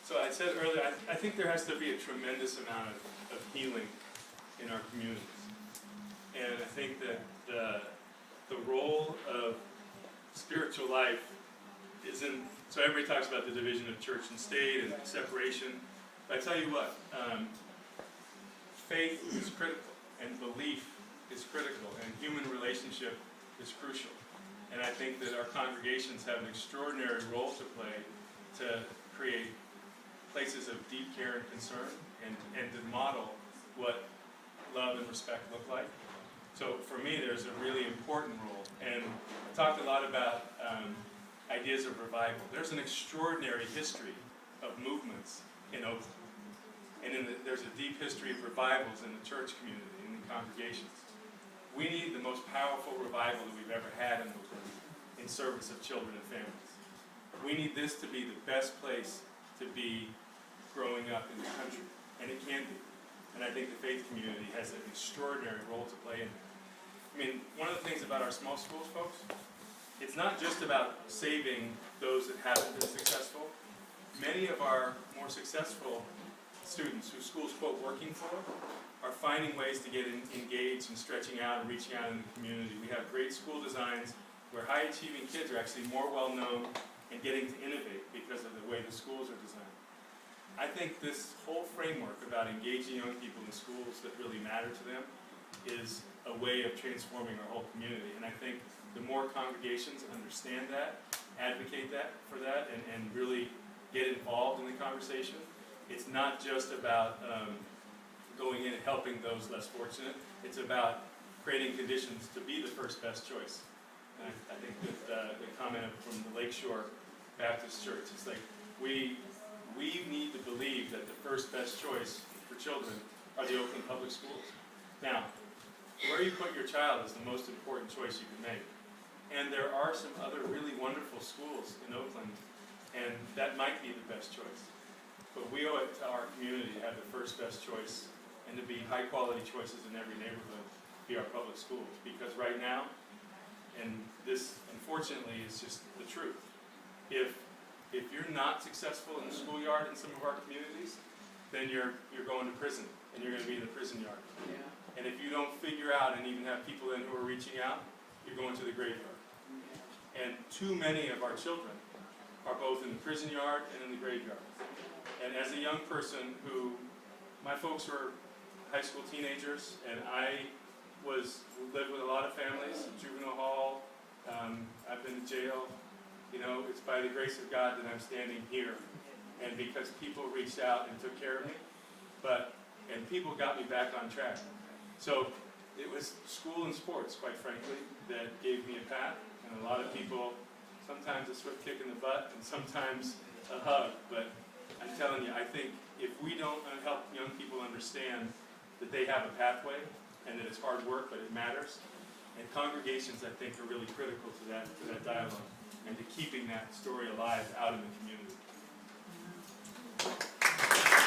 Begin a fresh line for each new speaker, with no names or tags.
So I said earlier, I think there has to be a tremendous amount of healing in our communities. And I think that the role of spiritual life is in, so everybody talks about the division of church and state and separation. But I tell you what, faith is critical, and belief is critical, and human relationship is crucial. And I think that our congregations have an extraordinary role to play to create places of deep care and concern, and to model what love and respect look like. So for me, there's a really important role. And I talked a lot about ideas of revival. There's an extraordinary history of movements in Oakland. And there's a deep history of revivals in the church community, in the congregations. We need the most powerful revival that we've ever had in Oakland in service of children and families. We need this to be the best place to be growing up in the country, and it can be. And I think the faith community has an extraordinary role to play in it. I mean, one of the things about our small schools, folks, it's not just about saving those that haven't been successful. Many of our more successful students who school's, quote, working for, are finding ways to get engaged and stretching out and reaching out in the community. We have great school designs where high-achieving kids are actually more well-known and getting to innovate because of the way the schools are designed. I think this whole framework about engaging young people in schools that really matter to them is a way of transforming our whole community. And I think the more congregations understand that, advocate for that, and really get involved in the conversation. It's not just about going in and helping those less fortunate. It's about creating conditions to be the first best choice. And I think that the comment from the Lakeshore Baptist Church, it's like we need to believe that the first best choice for children are the Oakland Public Schools. Now, where you put your child is the most important choice you can make. And there are some other really wonderful schools in Oakland, and that might be the best choice. But we owe it to our community to have the first best choice and to be high quality choices in every neighborhood, be our public schools. Because right now, and this unfortunately is just the truth, if you're not successful in the schoolyard in some of our communities, then you're going to prison, and you're going to be in the prison yard.
Yeah.
And if you don't figure out and even have people in who are reaching out, you're going to the graveyard. And too many of our children are both in the prison yard and in the graveyard. And as a young person my folks were high school teenagers, and I lived with a lot of families, juvenile hall, I've been to jail. You know, it's by the grace of God that I'm standing here, and because people reached out and took care of me, and people got me back on track. So it was school and sports, quite frankly, that gave me a path, and a lot of people, sometimes a swift kick in the butt, and sometimes a hug. But I'm telling you, I think if we don't help young people understand that they have a pathway, and that it's hard work, but it matters, and congregations, I think, are really critical to that dialogue, and to keeping that story alive out in the community.